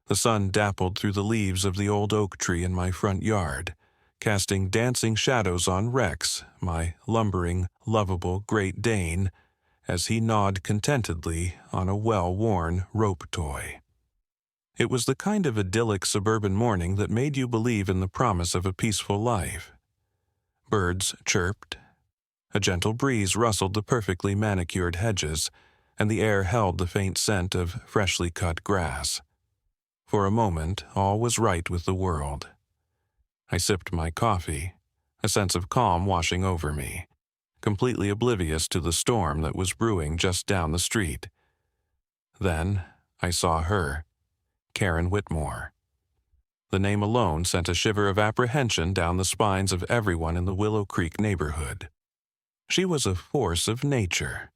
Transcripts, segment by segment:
The sun dappled through the leaves of the old oak tree in my front yard, casting dancing shadows on Rex, my lumbering, lovable Great Dane, as he gnawed contentedly on a well-worn rope toy. It was the kind of idyllic suburban morning that made you believe in the promise of a peaceful life. Birds chirped. A gentle breeze rustled the perfectly manicured hedges, and the air held the faint scent of freshly cut grass. For a moment, all was right with the world. I sipped my coffee, a sense of calm washing over me, completely oblivious to the storm that was brewing just down the street. Then I saw her, Karen Whitmore. The name alone sent a shiver of apprehension down the spines of everyone in the Willow Creek neighborhood. She was a force of nature,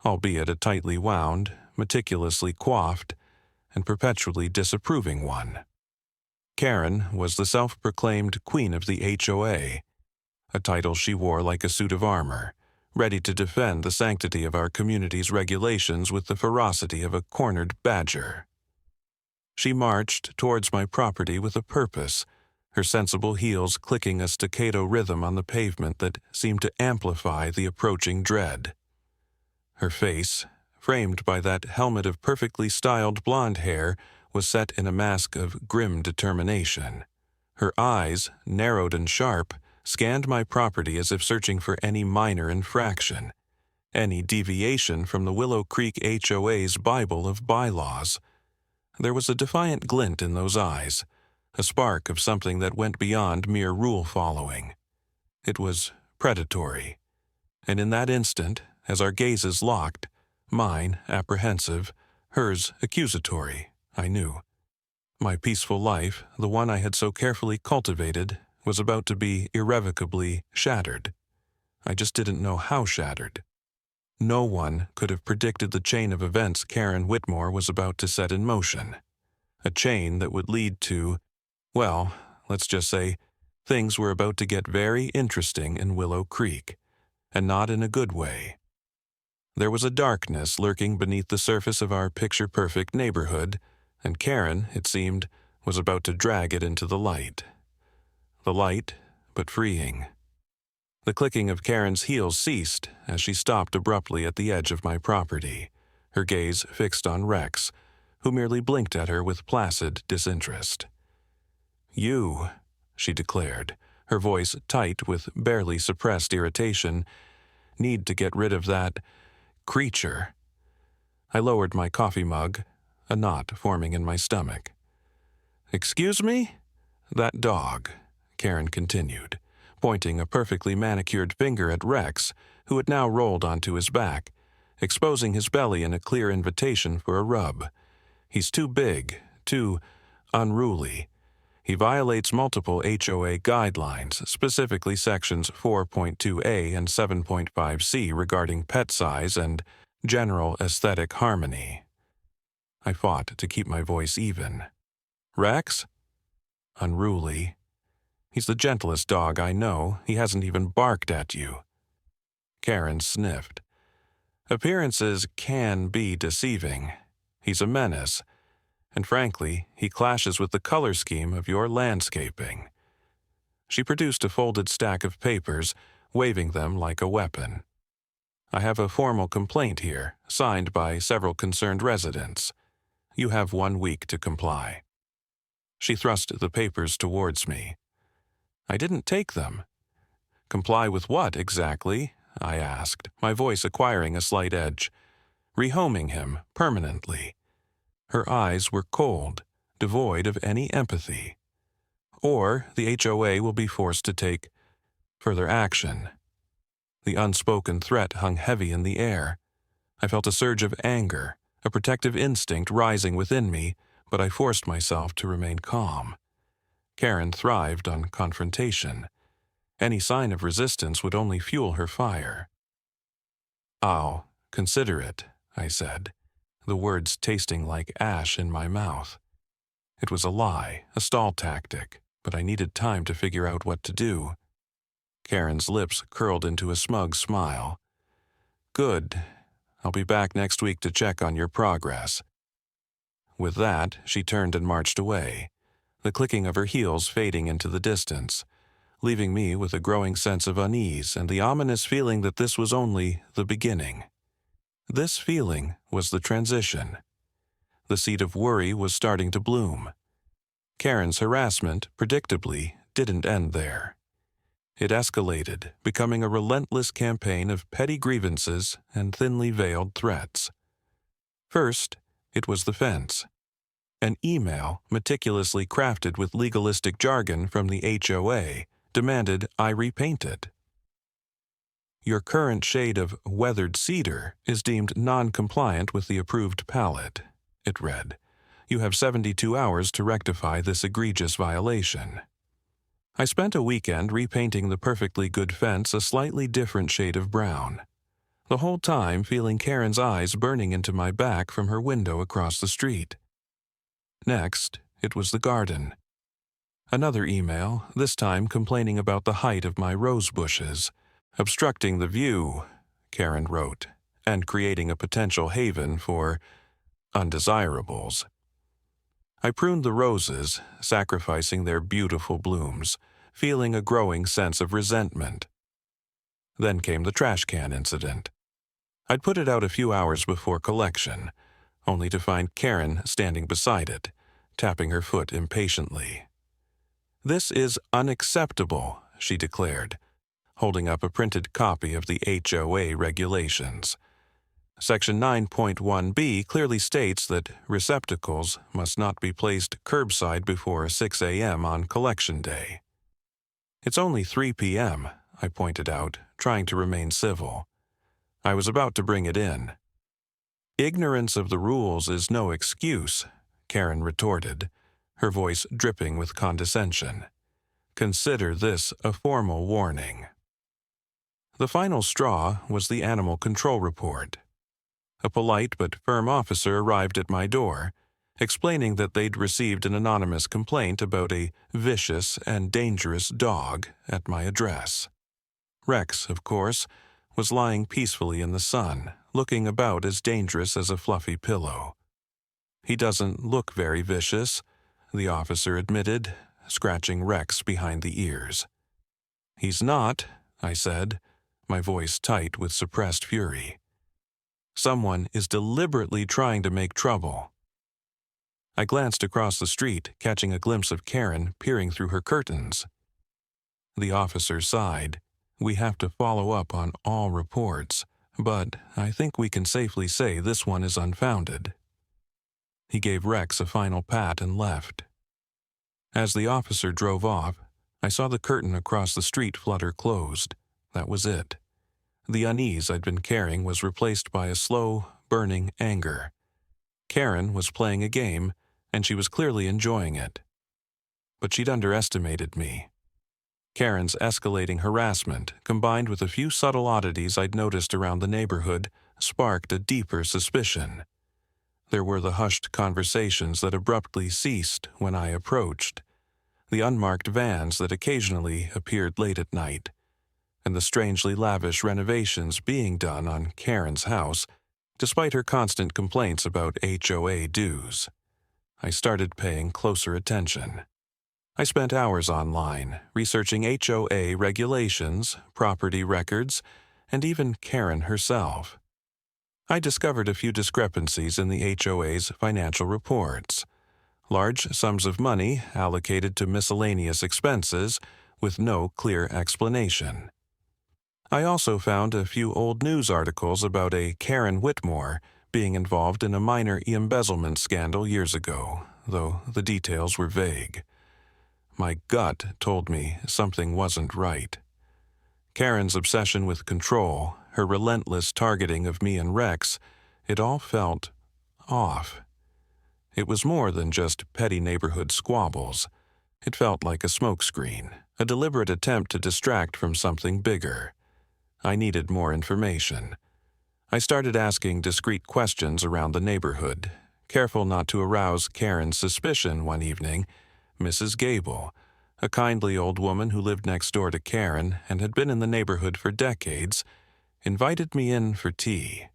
albeit a tightly wound, meticulously coiffed, and perpetually disapproving one. Karen was the self-proclaimed queen of the HOA, a title she wore like a suit of armor, ready to defend the sanctity of our community's regulations with the ferocity of a cornered badger. She marched towards my property with a purpose, her sensible heels clicking a staccato rhythm on the pavement that seemed to amplify the approaching dread. Her face, framed by that helmet of perfectly styled blonde hair, was set in a mask of grim determination. Her eyes, narrowed and sharp, scanned my property as if searching for any minor infraction, any deviation from the Willow Creek HOA's Bible of bylaws. There was a defiant glint in those eyes, a spark of something that went beyond mere rule-following. It was predatory. And in that instant, as our gazes locked, mine apprehensive, hers accusatory, I knew. My peaceful life, the one I had so carefully cultivated, was about to be irrevocably shattered. I just didn't know how shattered. No one could have predicted the chain of events Karen Whitmore was about to set in motion. A chain that would lead to, well, let's just say, things were about to get very interesting in Willow Creek, and not in a good way. There was a darkness lurking beneath the surface of our picture-perfect neighborhood, and Karen, it seemed, was about to drag it into the light. The light, but freeing. The clicking of Karen's heels ceased as she stopped abruptly at the edge of my property, her gaze fixed on Rex, who merely blinked at her with placid disinterest. "You," she declared, her voice tight with barely suppressed irritation, "need to get rid of that creature." I lowered my coffee mug, a knot forming in my stomach. "Excuse me? That dog," Karen continued, pointing a perfectly manicured finger at Rex, who had now rolled onto his back, exposing his belly in a clear invitation for a rub. "He's too big, too unruly. He violates multiple HOA guidelines, specifically sections 4.2a and 7.5c regarding pet size and general aesthetic harmony." I fought to keep my voice even. "Rex? Unruly. He's the gentlest dog I know. He hasn't even barked at you." Karen sniffed. "Appearances can be deceiving. He's a menace. And frankly, he clashes with the color scheme of your landscaping." She produced a folded stack of papers, waving them like a weapon. "I have a formal complaint here, signed by several concerned residents. You have 1 week to comply." She thrust the papers towards me. I didn't take them. "Comply with what, exactly?" I asked, my voice acquiring a slight edge. "Rehoming him, permanently." Her eyes were cold, devoid of any empathy. "Or the HOA will be forced to take further action." The unspoken threat hung heavy in the air. I felt a surge of anger, a protective instinct rising within me, but I forced myself to remain calm. Karen thrived on confrontation. Any sign of resistance would only fuel her fire. "I'll consider it," I said, the words tasting like ash in my mouth. It was a lie, a stall tactic, but I needed time to figure out what to do. Karen's lips curled into a smug smile. "Good. I'll be back next week to check on your progress." With that, she turned and marched away, the clicking of her heels fading into the distance, leaving me with a growing sense of unease and the ominous feeling that this was only the beginning. This feeling was the transition. The seed of worry was starting to bloom. Karen's harassment, predictably, didn't end there. It escalated, becoming a relentless campaign of petty grievances and thinly veiled threats. First, it was the fence. An email, meticulously crafted with legalistic jargon from the HOA, demanded I repaint it. Your current shade of weathered cedar is deemed non-compliant with the approved palette, it read. You have 72 hours to rectify this egregious violation. I spent a weekend repainting the perfectly good fence a slightly different shade of brown, the whole time feeling Karen's eyes burning into my back from her window across the street. Next, it was the garden. Another email, this time complaining about the height of my rose bushes, obstructing the view, Karen wrote, and creating a potential haven for undesirables. I pruned the roses, sacrificing their beautiful blooms, feeling a growing sense of resentment. Then came the trash can incident. I'd put it out a few hours before collection, only to find Karen standing beside it, tapping her foot impatiently. This is unacceptable, she declared, holding up a printed copy of the HOA regulations. Section 9.1b clearly states that receptacles must not be placed curbside before 6 a.m. on collection day. It's only 3 p.m., I pointed out, trying to remain civil. I was about to bring it in. Ignorance of the rules is no excuse, Karen retorted, her voice dripping with condescension. Consider this a formal warning. The final straw was the animal control report. A polite but firm officer arrived at my door, explaining that they'd received an anonymous complaint about a vicious and dangerous dog at my address. Rex, of course, was lying peacefully in the sun, looking about as dangerous as a fluffy pillow. He doesn't look very vicious, the officer admitted, scratching Rex behind the ears. He's not, I said, my voice tight with suppressed fury. Someone is deliberately trying to make trouble. I glanced across the street, catching a glimpse of Karen peering through her curtains. The officer sighed. We have to follow up on all reports, but I think we can safely say this one is unfounded. He gave Rex a final pat and left. As the officer drove off, I saw the curtain across the street flutter closed. That was it. The unease I'd been carrying was replaced by a slow, burning anger. Karen was playing a game, and she was clearly enjoying it. But she'd underestimated me. Karen's escalating harassment, combined with a few subtle oddities I'd noticed around the neighborhood, sparked a deeper suspicion. There were the hushed conversations that abruptly ceased when I approached, the unmarked vans that occasionally appeared late at night, and the strangely lavish renovations being done on Karen's house, despite her constant complaints about HOA dues. I started paying closer attention. I spent hours online, researching HOA regulations, property records, and even Karen herself. I discovered a few discrepancies in the HOA's financial reports. Large sums of money allocated to miscellaneous expenses with no clear explanation. I also found a few old news articles about a Karen Whitmore being involved in a minor embezzlement scandal years ago, though the details were vague. My gut told me something wasn't right. Karen's obsession with control, her relentless targeting of me and Rex, it all felt off. It was more than just petty neighborhood squabbles. It felt like a smokescreen, a deliberate attempt to distract from something bigger. I needed more information. I started asking discreet questions around the neighborhood, careful not to arouse Karen's suspicion. One evening, Mrs. Gable, a kindly old woman who lived next door to Karen and had been in the neighborhood for decades, invited me in for tea.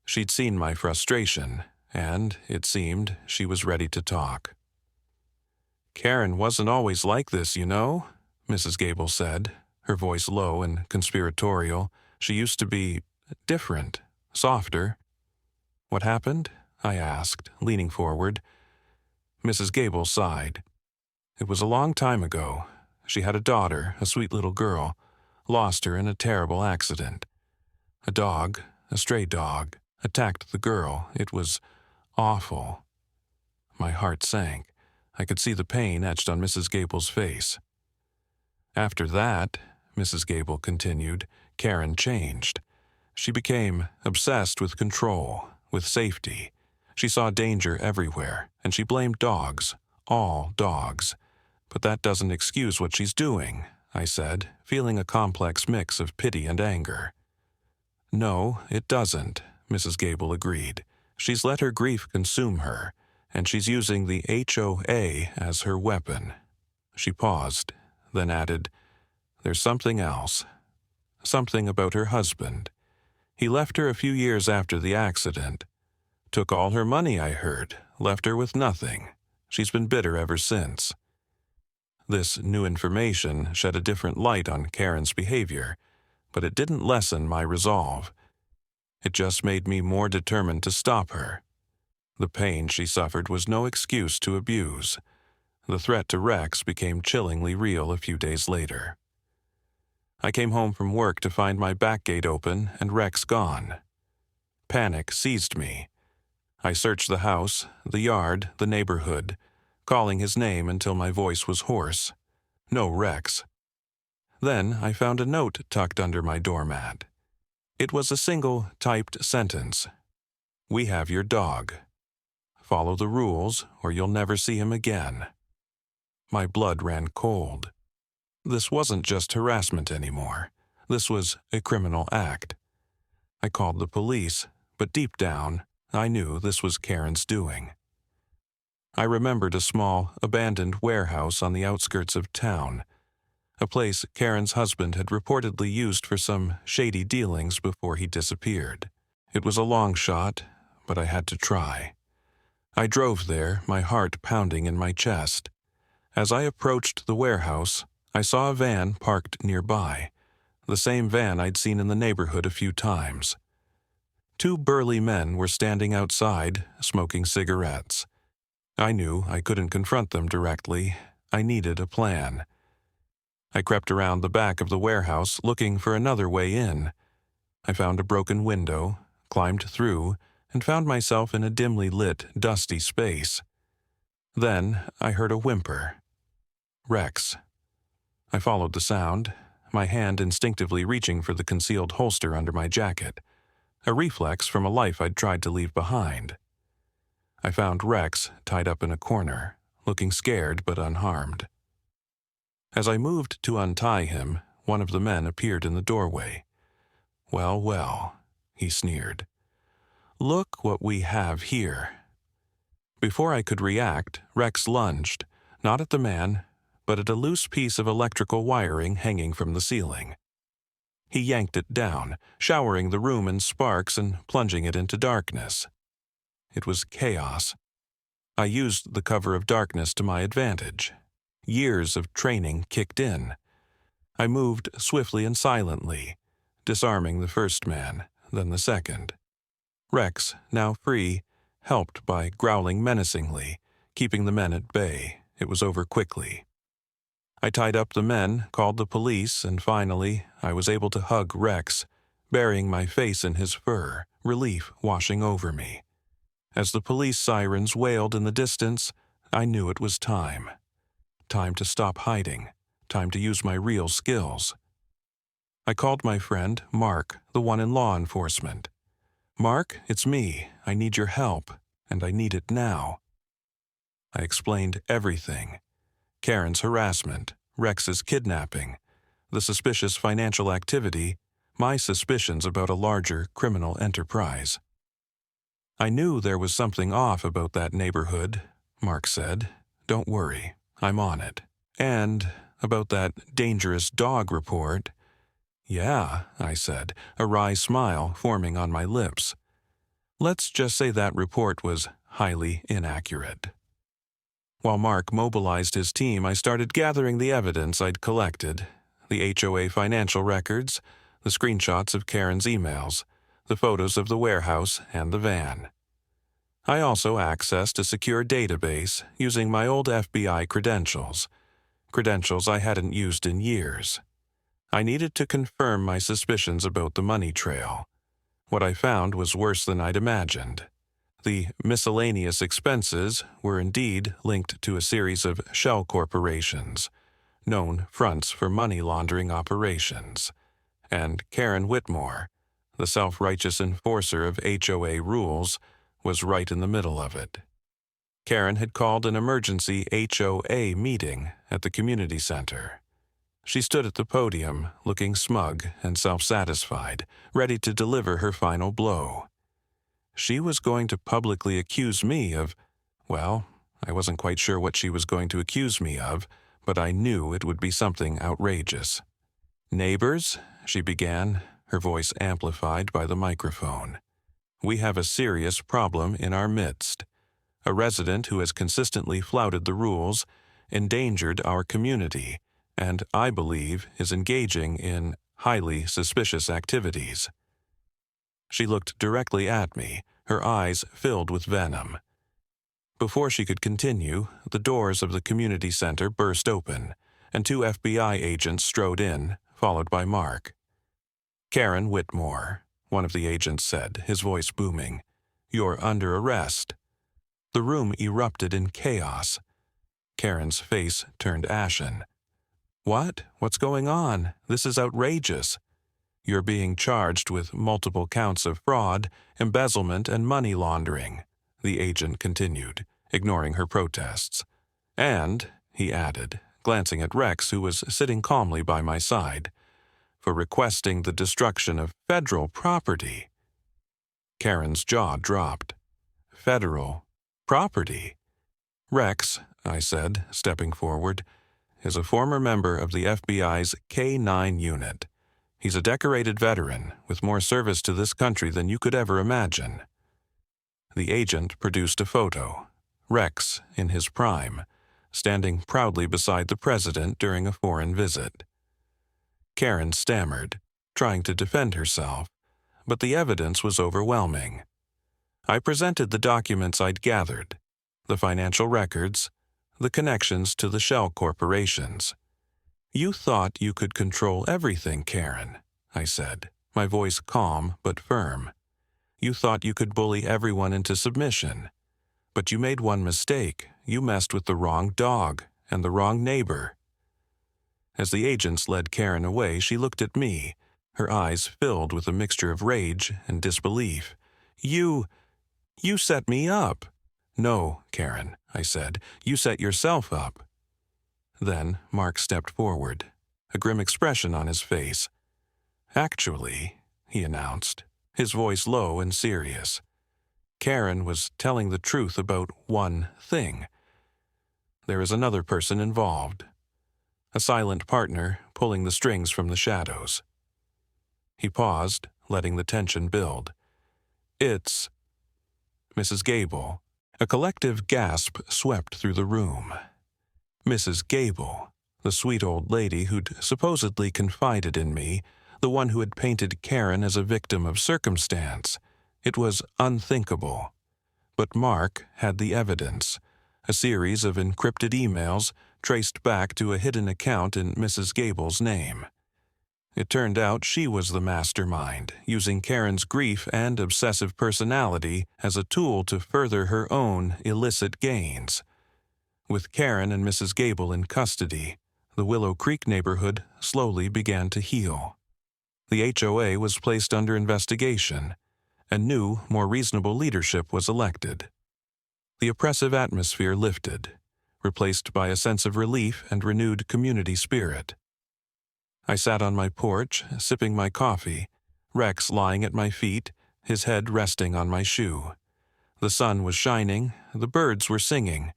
She'd seen my frustration, and it seemed she was ready to talk. "Karen wasn't always like this, you know," Mrs. Gable said, her voice low and conspiratorial. "She used to be different, softer." "What happened?" I asked, leaning forward. Mrs. Gable sighed. "It was a long time ago. She had a daughter, a sweet little girl, lost her in a terrible accident. A dog, a stray dog, attacked the girl. It was awful." My heart sank. I could see the pain etched on Mrs. Gable's face. "After that," Mrs. Gable continued, "Karen changed. She became obsessed with control, with safety. She saw danger everywhere, and she blamed dogs, all dogs. But that doesn't excuse what she's doing," I said, feeling a complex mix of pity and anger. "No, it doesn't," Mrs. Gable agreed. "She's let her grief consume her, and she's using the HOA as her weapon." She paused, then added, "There's something else. Something about her husband. He left her a few years after the accident. Took all her money, I heard, left her with nothing. She's been bitter ever since." This new information shed a different light on Karen's behavior, but it didn't lessen my resolve. It just made me more determined to stop her. The pain she suffered was no excuse to abuse. The threat to Rex became chillingly real a few days later. I came home from work to find my back gate open and Rex gone. Panic seized me. I searched the house, the yard, the neighborhood, calling his name until my voice was hoarse. No Rex. Then I found a note tucked under my doormat. It was a single typed sentence. "We have your dog. Follow the rules or you'll never see him again." My blood ran cold. This wasn't just harassment anymore. This was a criminal act. I called the police, but deep down, I knew this was Karen's doing. I remembered a small, abandoned warehouse on the outskirts of town, a place Karen's husband had reportedly used for some shady dealings before he disappeared. It was a long shot, but I had to try. I drove there, my heart pounding in my chest. As I approached the warehouse, I saw a van parked nearby, the same van I'd seen in the neighborhood a few times. Two burly men were standing outside, smoking cigarettes. I knew I couldn't confront them directly. I needed a plan. I crept around the back of the warehouse looking for another way in. I found a broken window, climbed through, and found myself in a dimly lit, dusty space. Then I heard a whimper. Rex. I followed the sound, my hand instinctively reaching for the concealed holster under my jacket, a reflex from a life I'd tried to leave behind. I found Rex tied up in a corner, looking scared but unharmed. As I moved to untie him, one of the men appeared in the doorway. "Well, well," he sneered. "Look what we have here." Before I could react, Rex lunged, not at the man, but at a loose piece of electrical wiring hanging from the ceiling. He yanked it down, showering the room in sparks and plunging it into darkness. It was chaos. I used the cover of darkness to my advantage. Years of training kicked in. I moved swiftly and silently, disarming the first man, then the second. Rex, now free, helped by growling menacingly, keeping the men at bay. It was over quickly. I tied up the men, called the police, and finally, I was able to hug Rex, burying my face in his fur, relief washing over me. As the police sirens wailed in the distance, I knew it was time. Time to stop hiding. Time to use my real skills. I called my friend, Mark, the one in law enforcement. "Mark, it's me. I need your help, and I need it now." I explained everything. Karen's harassment, Rex's kidnapping, the suspicious financial activity, my suspicions about a larger criminal enterprise. "I knew there was something off about that neighborhood," Mark said. "Don't worry, I'm on it. And about that dangerous dog report." "Yeah," I said, a wry smile forming on my lips. Let's just say that report was highly inaccurate. While Mark mobilized his team, I started gathering the evidence I'd collected: the HOA financial records, the screenshots of Karen's emails, the photos of the warehouse and the van. I also accessed a secure database using my old FBI credentials I hadn't used in years. I needed to confirm my suspicions about the money trail. What I found was worse than I'd imagined. The miscellaneous expenses were indeed linked to a series of shell corporations, known fronts for money laundering operations, and Karen Whitmore, the self-righteous enforcer of HOA rules, was right in the middle of it. Karen had called an emergency HOA meeting at the community center. She stood at the podium, looking smug and self-satisfied, ready to deliver her final blow. She was going to publicly accuse me of, well, I wasn't quite sure what she was going to accuse me of, but I knew it would be something outrageous. "Neighbors," she began, her voice amplified by the microphone, "we have a serious problem in our midst. A resident who has consistently flouted the rules, endangered our community, and, I believe, is engaging in highly suspicious activities." She looked directly at me, her eyes filled with venom. Before she could continue, the doors of the community center burst open, and 2 FBI agents strode in, followed by Mark. "Karen Whitmore," one of the agents said, his voice booming, "you're under arrest." The room erupted in chaos. Karen's face turned ashen. What's going on? This is outrageous." "You're being charged with multiple counts of fraud, embezzlement, and money laundering," the agent continued, ignoring her protests. "And," he added, glancing at Rex, who was sitting calmly by my side, "for requesting the destruction of federal property." Karen's jaw dropped. "Federal property?" "Rex," I said, stepping forward, "is a former member of the FBI's K-9 unit. He's a decorated veteran with more service to this country than you could ever imagine." The agent produced a photo. Rex, in his prime, standing proudly beside the president during a foreign visit. Karen stammered, trying to defend herself, but the evidence was overwhelming. I presented the documents I'd gathered, the financial records, the connections to the shell corporations. "You thought you could control everything, Karen," I said, my voice calm but firm. "You thought you could bully everyone into submission. But you made one mistake. You messed with the wrong dog and the wrong neighbor." As the agents led Karen away, she looked at me, her eyes filled with a mixture of rage and disbelief. You set me up." "No, Karen," I said, "you set yourself up." Then Mark stepped forward, a grim expression on his face. "Actually," he announced, his voice low and serious, "Karen was telling the truth about one thing. There is another person involved, a silent partner pulling the strings from the shadows." He paused, letting the tension build. "It's Mrs. Gable." A collective gasp swept through the room. Mrs. Gable, the sweet old lady who'd supposedly confided in me, the one who had painted Karen as a victim of circumstance. It was unthinkable. But Mark had the evidence, a series of encrypted emails traced back to a hidden account in Mrs. Gable's name. It turned out she was the mastermind, using Karen's grief and obsessive personality as a tool to further her own illicit gains. With Karen and Mrs. Gable in custody, the Willow Creek neighborhood slowly began to heal. The HOA was placed under investigation, and new, more reasonable leadership was elected. The oppressive atmosphere lifted, replaced by a sense of relief and renewed community spirit. I sat on my porch, sipping my coffee, Rex lying at my feet, his head resting on my shoe. The sun was shining, the birds were singing,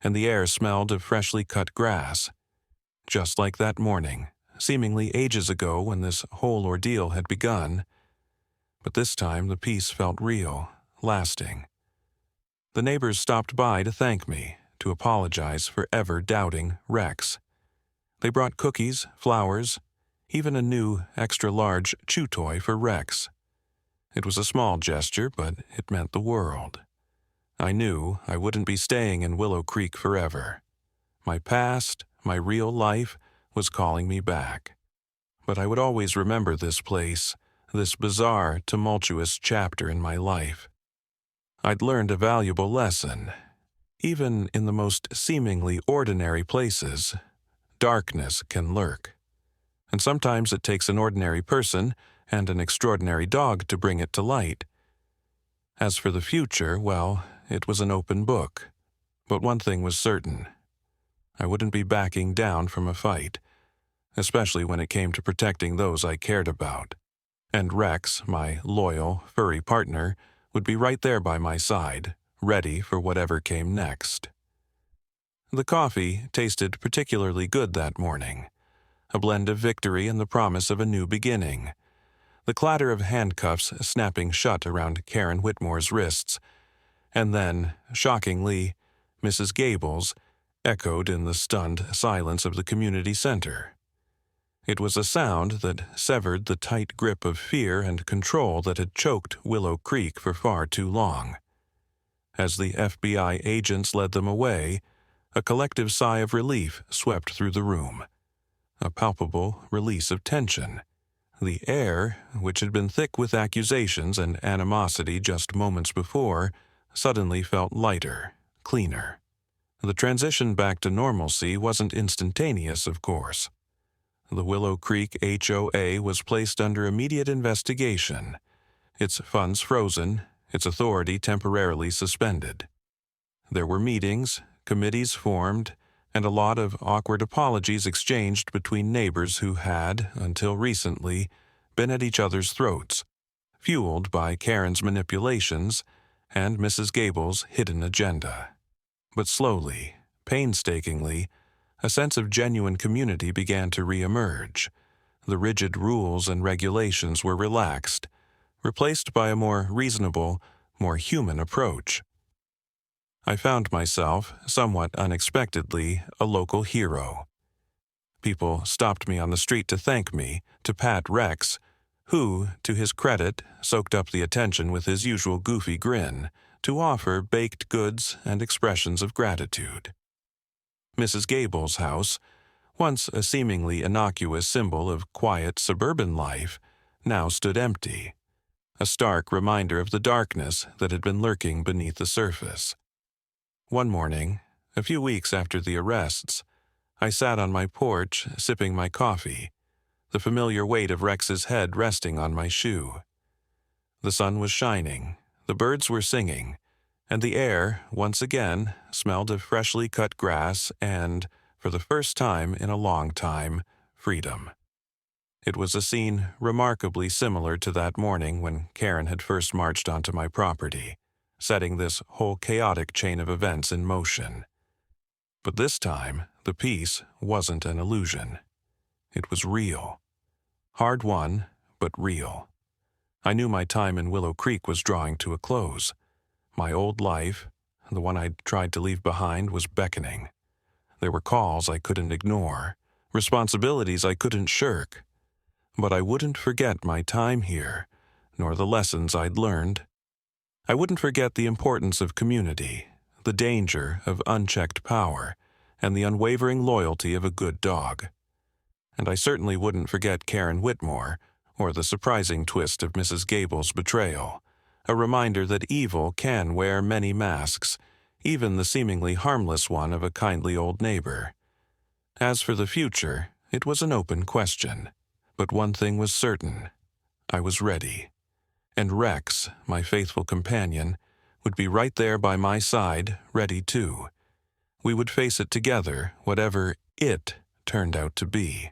and the air smelled of freshly cut grass. Just like that morning, seemingly ages ago when this whole ordeal had begun. But this time the peace felt real, lasting. The neighbors stopped by to thank me, to apologize for ever doubting Rex. They brought cookies, flowers, even a new, extra-large chew toy for Rex. It was a small gesture, but it meant the world. I knew I wouldn't be staying in Willow Creek forever. My past, my real life, was calling me back. But I would always remember this place, this bizarre, tumultuous chapter in my life. I'd learned a valuable lesson. Even in the most seemingly ordinary places, darkness can lurk. And sometimes it takes an ordinary person and an extraordinary dog to bring it to light. As for the future, well, it was an open book. But one thing was certain. I wouldn't be backing down from a fight, especially when it came to protecting those I cared about. And Rex, my loyal, furry partner, would be right there by my side, ready for whatever came next. The coffee tasted particularly good that morning, a blend of victory and the promise of a new beginning. The clatter of handcuffs snapping shut around Karen Whitmore's wrists, and then, shockingly, Mrs. Gable's echoed in the stunned silence of the community center. It was a sound that severed the tight grip of fear and control that had choked Willow Creek for far too long. As the FBI agents led them away, a collective sigh of relief swept through the room. A palpable release of tension. The air, which had been thick with accusations and animosity just moments before, suddenly felt lighter, cleaner. The transition back to normalcy wasn't instantaneous, of course. The Willow Creek HOA was placed under immediate investigation, its funds frozen, its authority temporarily suspended. There were meetings, committees formed, and a lot of awkward apologies exchanged between neighbors who had, until recently, been at each other's throats, fueled by Karen's manipulations and Mrs. Gable's hidden agenda. But slowly, painstakingly, a sense of genuine community began to re-emerge. The rigid rules and regulations were relaxed, replaced by a more reasonable, more human approach. I found myself, somewhat unexpectedly, a local hero. People stopped me on the street to thank me, to pat Rex, who, to his credit, soaked up the attention with his usual goofy grin, to offer baked goods and expressions of gratitude. Mrs. Gable's house, once a seemingly innocuous symbol of quiet suburban life, now stood empty, a stark reminder of the darkness that had been lurking beneath the surface. One morning, a few weeks after the arrests, I sat on my porch sipping my coffee, the familiar weight of Rex's head resting on my shoe. The sun was shining, the birds were singing, and the air, once again, smelled of freshly cut grass and, for the first time in a long time, freedom. It was a scene remarkably similar to that morning when Karen had first marched onto my property, setting this whole chaotic chain of events in motion. But this time, the peace wasn't an illusion. It was real. Hard-won, but real. I knew my time in Willow Creek was drawing to a close. My old life, the one I'd tried to leave behind, was beckoning. There were calls I couldn't ignore, responsibilities I couldn't shirk. But I wouldn't forget my time here, nor the lessons I'd learned. I wouldn't forget the importance of community, the danger of unchecked power, and the unwavering loyalty of a good dog. And I certainly wouldn't forget Karen Whitmore, or the surprising twist of Mrs. Gable's betrayal, a reminder that evil can wear many masks, even the seemingly harmless one of a kindly old neighbor. As for the future, it was an open question. But one thing was certain. I was ready. And Rex, my faithful companion, would be right there by my side, ready too. We would face it together, whatever it turned out to be.